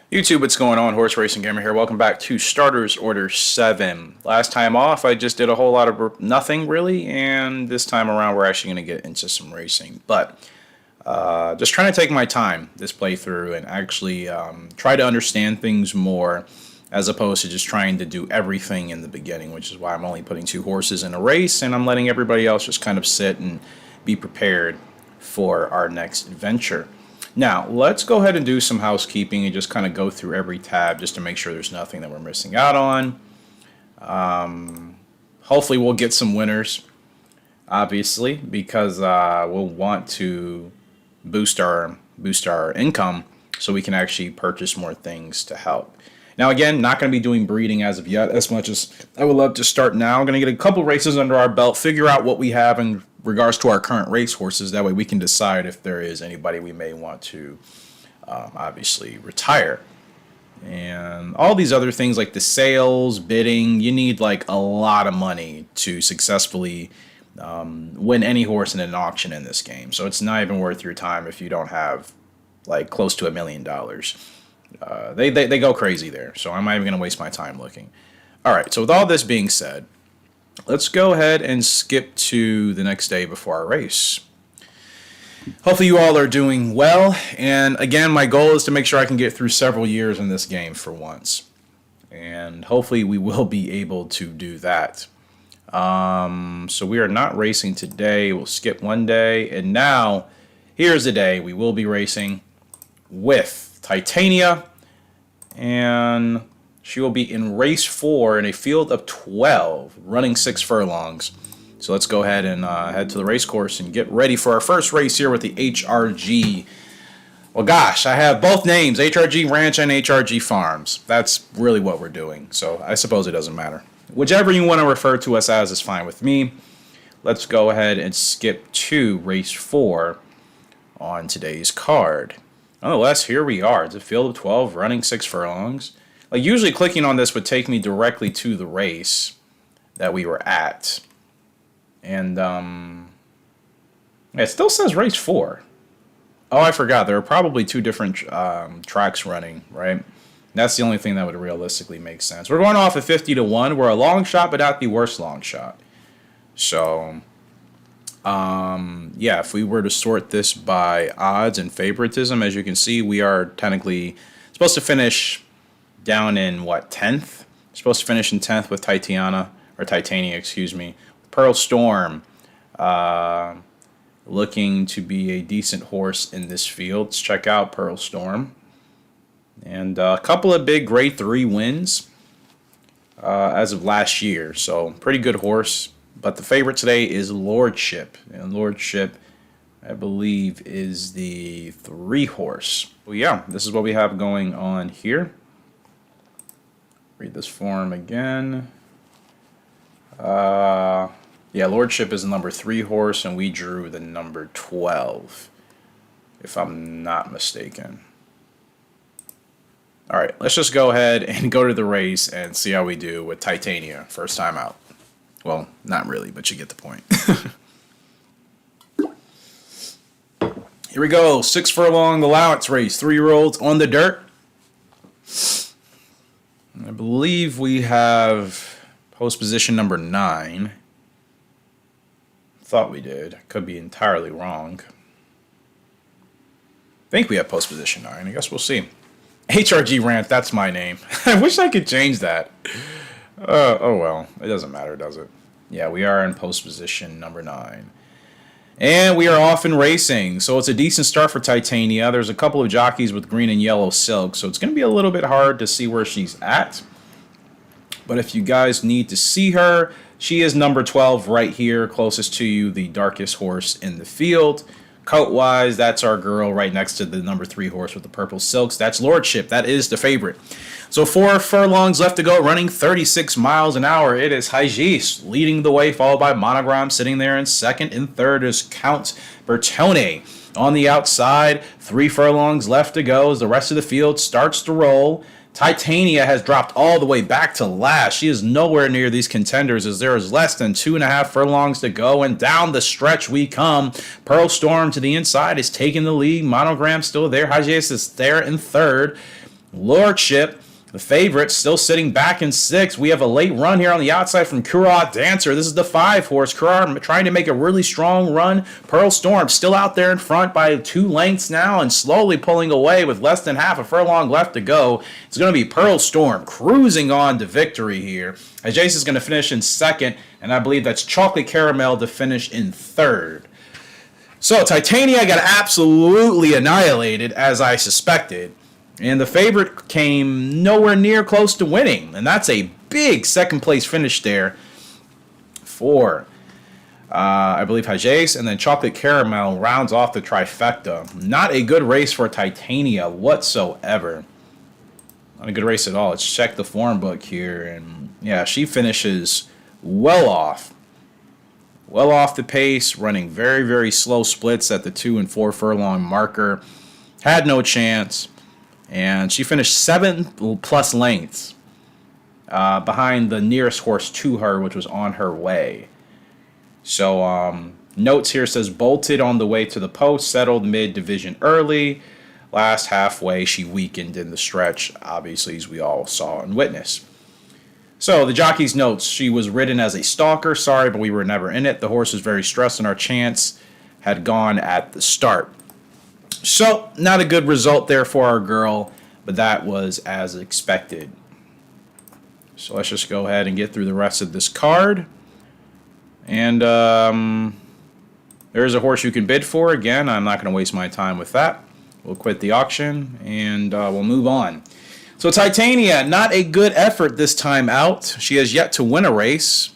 YouTube, what's going on? Horse Racing Gamer here. Welcome back to Starters Order 7. Last time off, I just did a whole lot of nothing, really, and this time around, we're actually going to get into some racing. But just trying to take my time this playthrough and actually try to understand things more as opposed to just trying to do everything in the beginning, which is why I'm only putting 2 horses in a race, and I'm letting everybody else just kind of sit and be prepared for our next adventure. Now, let's go ahead and do some housekeeping and just kind of go through every tab just to make sure there's nothing that we're missing out on. Hopefully we'll get some winners, obviously, because we'll want to boost our income so we can actually purchase more things to help. Now, again, not going to be doing breeding as of yet, as much as I would love to start now. I'm going to get a couple races under our belt, figure out what we have in regards to our current race horses. That way we can decide if there is anybody we may want to obviously retire. And all these other things like the sales, bidding, you need like a lot of money to successfully win any horse in an auction in this game. So it's not even worth your time if you don't have like close to $1 million. They go crazy there, so I'm not even going to waste my time looking. All right, so with all this being said, let's go ahead and skip to the next day before our race. Hopefully you all are doing well, and again, my goal is to make sure I can get through several years in this game for once, and hopefully we will be able to do that. So we are not racing today. We'll skip one day, and now here's the day we will be racing with Titania, and she will be in race 4 in a field of 12, running 6 furlongs. So let's go ahead and head to the race course and get ready for our first race here with the HRG. Well, gosh, I have both names, HRG Ranch and HRG Farms. That's really what we're doing, so I suppose it doesn't matter. Whichever you want to refer to us as is fine with me. Let's go ahead and skip to race 4 on today's card. Nonetheless, here we are. It's a field of 12, running 6 furlongs. Like, usually clicking on this would take me directly to the race that we were at. And, it still says race 4. Oh, I forgot. There are probably 2 different tracks running, right? That's the only thing that would realistically make sense. We're going off at 50-1. We're a long shot, but not the worst long shot. So, yeah, if we were to sort this by odds and favoritism, as you can see, we are technically supposed to finish down in, 10th? Supposed to finish in 10th with Titania, excuse me. Pearl Storm, looking to be a decent horse in this field. Let's check out Pearl Storm. And a couple of big grade 3 wins as of last year, so pretty good horse. But the favorite today is Lordship. And Lordship, I believe, is the 3 horse. Well, yeah, this is what we have going on here. Read this form again. Yeah, Lordship is the number 3 horse, and we drew the number 12, if I'm not mistaken. All right, let's just go ahead and go to the race and see how we do with Titania, first time out. Well, not really, but you get the point. Here we go. 6 furlong allowance race. 3-year-olds on the dirt. I believe we have post position number 9. Thought we did. I could be entirely wrong. I think we have post position 9. I guess we'll see. HRG Rant, that's my name. I wish I could change that. Oh well, it doesn't matter, does it? Yeah, we are in post position number 9. And we are off and racing, so it's a decent start for Titania. There's a couple of jockeys with green and yellow silk, so it's going to be a little bit hard to see where she's at. But if you guys need to see her, she is number 12 right here, closest to you, the darkest horse in the field. Coat-wise, that's our girl right next to the number 3 horse with the purple silks. That's Lordship. That is the favorite. So 4 furlongs left to go, running 36 miles an hour. It is Hygis leading the way, followed by Monogram sitting there in second. In third is Count Bertone. On the outside, 3 furlongs left to go as the rest of the field starts to roll. Titania has dropped all the way back to last. She is nowhere near these contenders as there is less than 2.5 furlongs to go, and down the stretch we come. Pearl Storm to the inside is taking the lead. Monogram still there. Hygis is there in third. Lordship, the favorite, still sitting back in 6th. We have a late run here on the outside from Kura Dancer. This is the 5 horse. Kura trying to make a really strong run. Pearl Storm still out there in front by 2 lengths now and slowly pulling away with less than half a furlong left to go. It's going to be Pearl Storm cruising on to victory here. Jace is going to finish in 2nd, and I believe that's Chocolate Caramel to finish in 3rd. So Titania got absolutely annihilated, as I suspected. And the favorite came nowhere near close to winning. And that's a big 2nd place finish there for, I believe, Hajase. And then Chocolate Caramel rounds off the trifecta. Not a good race for Titania whatsoever. Not a good race at all. Let's check the form book here. And yeah, she finishes well off. Well off the pace, running very, very slow splits at the 2 and 4 furlong marker. Had no chance. And she finished 7 plus lengths behind the nearest horse to her, which was on her way. So notes here says bolted on the way to the post, settled mid-division early. Last halfway, she weakened in the stretch, obviously, as we all saw and witnessed. So the jockey's notes, she was ridden as a stalker. Sorry, but we were never in it. The horse was very stressed and our chance had gone at the start. So, not a good result there for our girl, but that was as expected. So let's just go ahead and get through the rest of this card. And there's a horse you can bid for. Again, I'm not going to waste my time with that. We'll quit the auction and we'll move on. So Titania, not a good effort this time out. She has yet to win a race.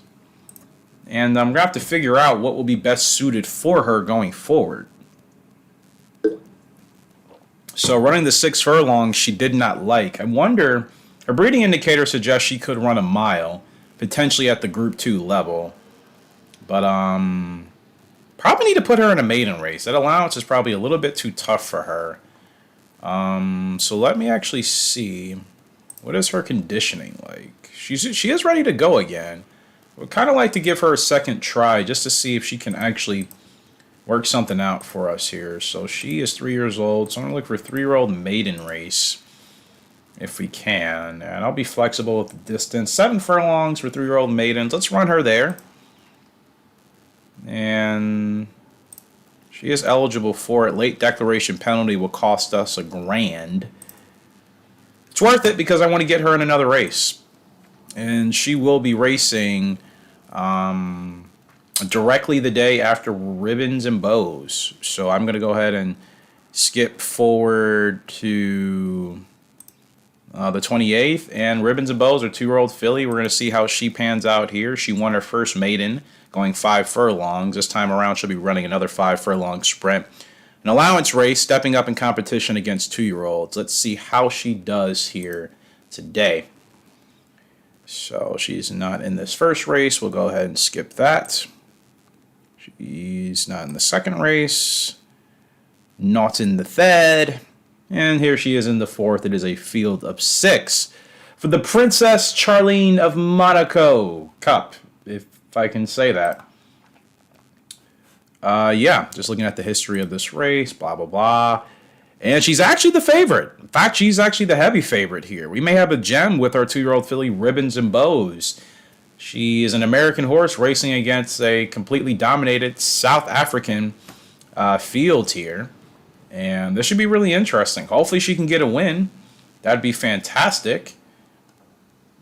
And I'm going to have to figure out what will be best suited for her going forward. So running the 6 furlongs she did not like. I wonder, her breeding indicator suggests she could run a mile, potentially at the Group 2 level. But probably need to put her in a maiden race. That allowance is probably a little bit too tough for her. So let me actually see. What is her conditioning like? She is ready to go again. Would kind of like to give her a second try just to see if she can actually work something out for us here. So she is 3 years old. So I'm going to look for a 3-year-old maiden race if we can. And I'll be flexible with the distance. 7 furlongs for 3-year-old maidens. Let's run her there. And she is eligible for it. Late declaration penalty will cost us $1,000. It's worth it because I want to get her in another race. And she will be racing directly the day after Ribbons and Bows. So I'm going to go ahead and skip forward to the 28th. And Ribbons and Bows, our 2-year-old filly. We're going to see how she pans out here. She won her first maiden, going 5 furlongs. This time around, she'll be running another 5 furlong sprint. An allowance race, stepping up in competition against 2-year-olds. Let's see how she does here today. So she's not in this first race. We'll go ahead and skip that. She's not in the second race. Not in the third. And here she is in the 4th. It is a field of 6 for the Princess Charlene of Monaco Cup, if I can say that. Yeah, just looking at the history of this race, blah, blah, blah. And she's actually the favorite. In fact, she's actually the heavy favorite here. We may have a gem with our 2-year-old filly, Ribbons and Bows. She is an American horse racing against a completely dominated South African field here. And this should be really interesting. Hopefully she can get a win. That'd be fantastic.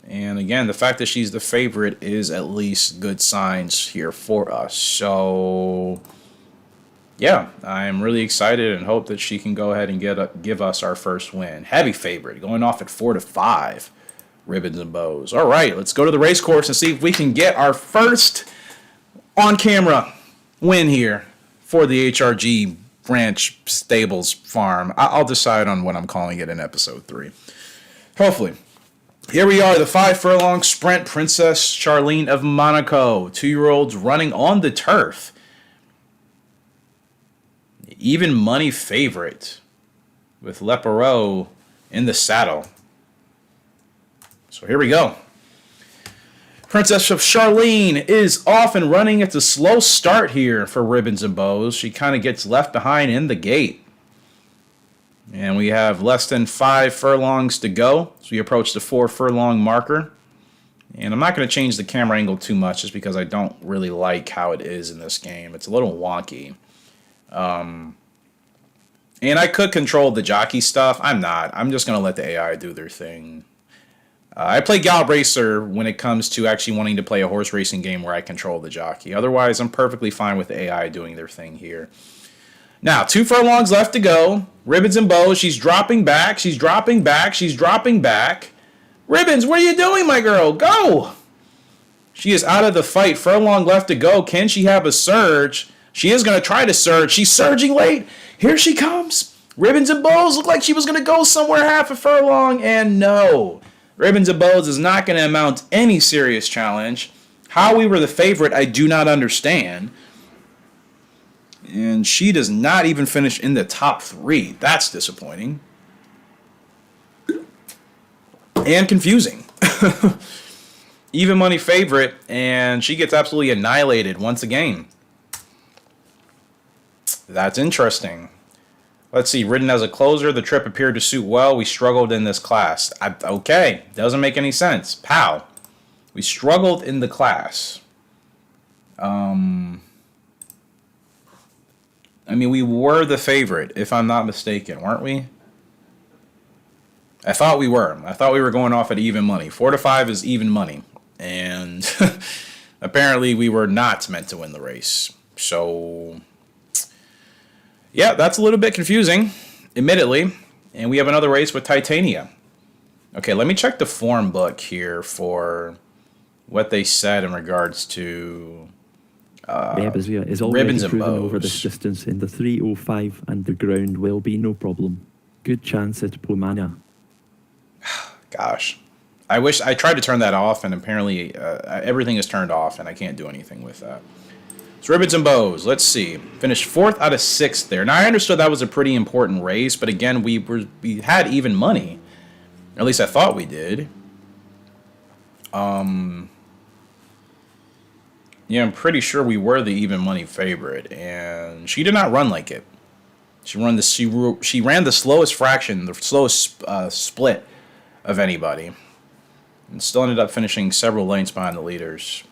And again, the fact that she's the favorite is at least good signs here for us. So, yeah, I'm really excited and hope that she can go ahead and give us our first win. Heavy favorite, going off at 4-5. Ribbons and Bows. All right, let's go to the race course and see if we can get our first on-camera win here for the HRG Ranch Stables Farm. I'll decide on what I'm calling it in episode 3. Hopefully. Here we are, the 5 furlong sprint, Princess Charlene of Monaco. 2-year-olds running on the turf. Even money favorite with Lepereau in the saddle. So here we go. Princess of Charlene is off and running. It's a slow start here for Ribbons and Bows. She kind of gets left behind in the gate. And we have less than 5 furlongs to go. So we approach the 4 furlong marker. And I'm not going to change the camera angle too much just because I don't really like how it is in this game. It's a little wonky. And I could control the jockey stuff. I'm not. I'm just going to let the AI do their thing. I play Gallup Racer when it comes to actually wanting to play a horse racing game where I control the jockey. Otherwise, I'm perfectly fine with the AI doing their thing here. Now, 2 furlongs left to go. Ribbons and Bows. She's dropping back. She's dropping back. She's dropping back. Ribbons, what are you doing, my girl? Go! She is out of the fight. Furlong left to go. Can she have a surge? She is going to try to surge. She's surging late. Here she comes. Ribbons and Bows looked like she was going to go somewhere half a furlong, and no. Ribbons and Bows is not going to amount any serious challenge. How we were the favorite, I do not understand. And she does not even finish in the top 3. That's disappointing. And confusing. Even money favorite, and she gets absolutely annihilated once again. That's interesting. Let's see, ridden as a closer, the trip appeared to suit well. We struggled in this class. Okay, doesn't make any sense. Pow. We struggled in the class. I mean, we were the favorite, if I'm not mistaken, weren't we? I thought we were. I thought we were going off at even money. 4 to 5 is even money. And apparently we were not meant to win the race. So, yeah, that's a little bit confusing, admittedly. And we have another race with Titania. Okay, let me check the form book here for what they said in regards to Nebazia is already cruising over this distance in the 3:05 and the ground will be no problem. Good chance at Plumania. Gosh. I wish I tried to turn that off, and apparently everything is turned off, and I can't do anything with that. So Ribbons and Bows, let's see. Finished 4th out of 6th there. Now, I understood that was a pretty important race, but again, we had even money. Or at least I thought we did. Yeah, I'm pretty sure we were the even money favorite, and she did not run like it. She ran the slowest fraction, the slowest split of anybody, and still ended up finishing several lengths behind the leaders.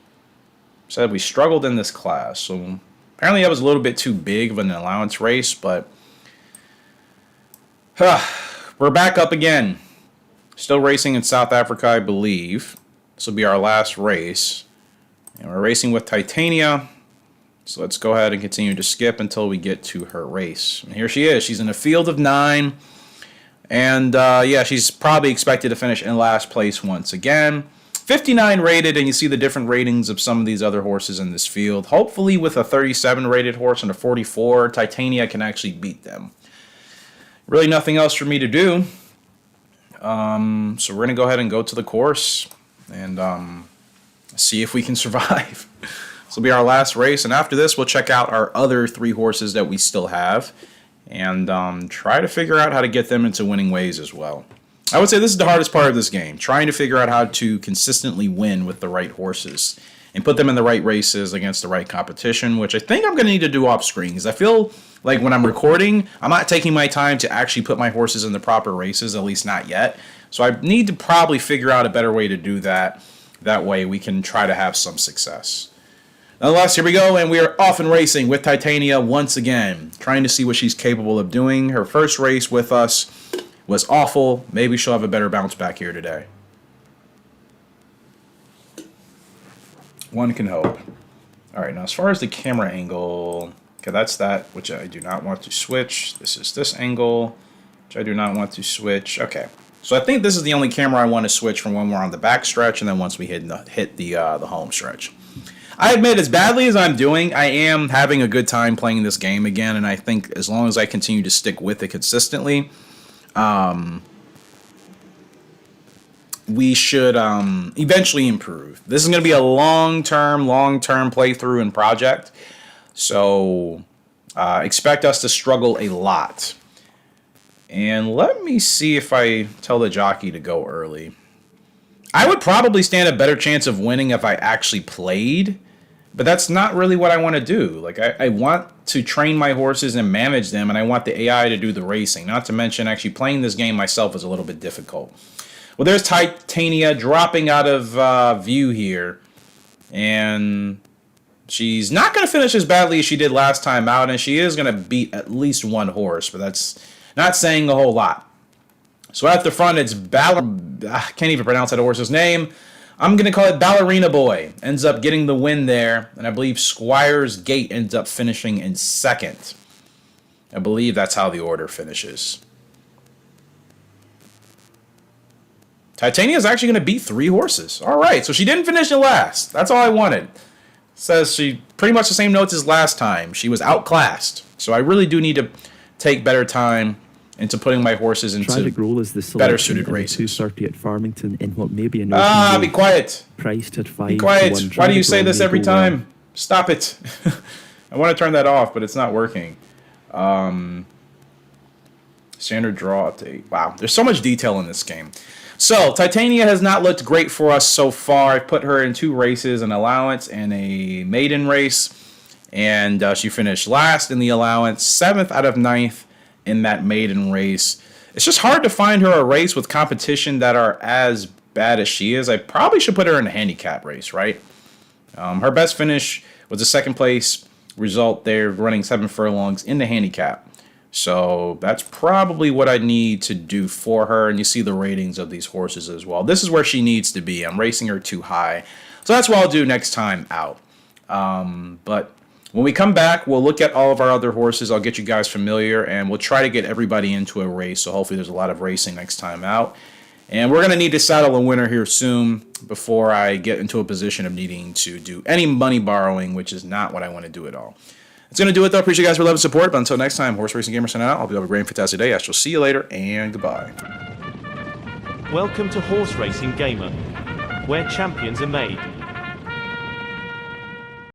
Said we struggled in this class, so apparently that was a little bit too big of an allowance race, but we're back up again. Still racing in South Africa, I believe. This will be our last race, and we're racing with Titania. So let's go ahead and continue to skip until we get to her race. And here she is. She's in a field of 9. And, yeah, she's probably expected to finish in last place once again. 59 rated, and you see the different ratings of some of these other horses in this field. Hopefully with a 37 rated horse and a 44, Titania can actually beat them. Really nothing else for me to do. So we're going to go ahead and go to the course and see if we can survive. This will be our last race, and after this, we'll check out our other 3 horses that we still have and try to figure out how to get them into winning ways as well. I would say this is the hardest part of this game, trying to figure out how to consistently win with the right horses and put them in the right races against the right competition, which I think I'm going to need to do off screen, because I feel like when I'm recording, I'm not taking my time to actually put my horses in the proper races, at least not yet. So I need to probably figure out a better way to do that. That way we can try to have some success. Nonetheless, here we go, and we are off and racing with Titania once again, trying to see what she's capable of doing. Her first race with us was awful. Maybe she'll have a better bounce back here today. One can hope. All right, now as far as the camera angle, okay, that's that, which I do not want to switch. This is this angle, which I do not want to switch. Okay, so I think this is the only camera I want to switch from when we're on the back stretch and then once we hit the home stretch. I admit, as badly as I'm doing, I am having a good time playing this game again, and I think as long as I continue to stick with it consistently, we should eventually improve. This is going to be a long-term playthrough and project, so expect us to struggle a lot. And let me see if I tell the jockey to go early. I would probably stand a better chance of winning if I actually played, But that's not really what I want to do. Like, I want to train my horses and manage them, and I want the AI to do the racing. Not to mention, actually playing this game myself is a little bit difficult. Well, there's Titania dropping out of view here. And she's not going to finish as badly as she did last time out, and she is going to beat at least one horse, but that's not saying a whole lot. So at the front, it's I can't even pronounce that horse's name. I'm going to call it Ballerina Boy. Ends up getting the win there, and I believe Squire's Gate ends up finishing in second. I believe that's how the order finishes. Titania is actually going to beat 3 horses. All right, so she didn't finish in last. That's all I wanted. Says she pretty much the same notes as last time. She was outclassed. So I really do need to take better time into putting my horses into better suited races. 230 at Farmington in what may be an be quiet. Priced at 5 Be quiet. Why do you say this every time? Stop it. I want to turn that off, but it's not working. Standard draw update. Wow, there's so much detail in this game. So, Titania has not looked great for us so far. I put her in 2 races, an allowance and a maiden race. And she finished last in the allowance, 7th out of 9th in that maiden race. It's just hard to find her a race with competition that are as bad as she is. I probably should put her in a handicap race, right? Her best finish was a 2nd place result there, running 7 furlongs in the handicap. So that's probably what I need to do for her. And you see the ratings of these horses as well. This is where she needs to be. I'm racing her too high. So that's what I'll do next time out. But when we come back, we'll look at all of our other horses. I'll get you guys familiar, and we'll try to get everybody into a race. So hopefully there's a lot of racing next time out. And we're going to need to saddle a winner here soon before I get into a position of needing to do any money borrowing, which is not what I want to do at all. It's going to do it, though. Appreciate you guys for love and support. But until next time, Horse Racing Gamer signing out. I'll be have a great and fantastic day. I shall see you later, and goodbye. Welcome to Horse Racing Gamer, where champions are made.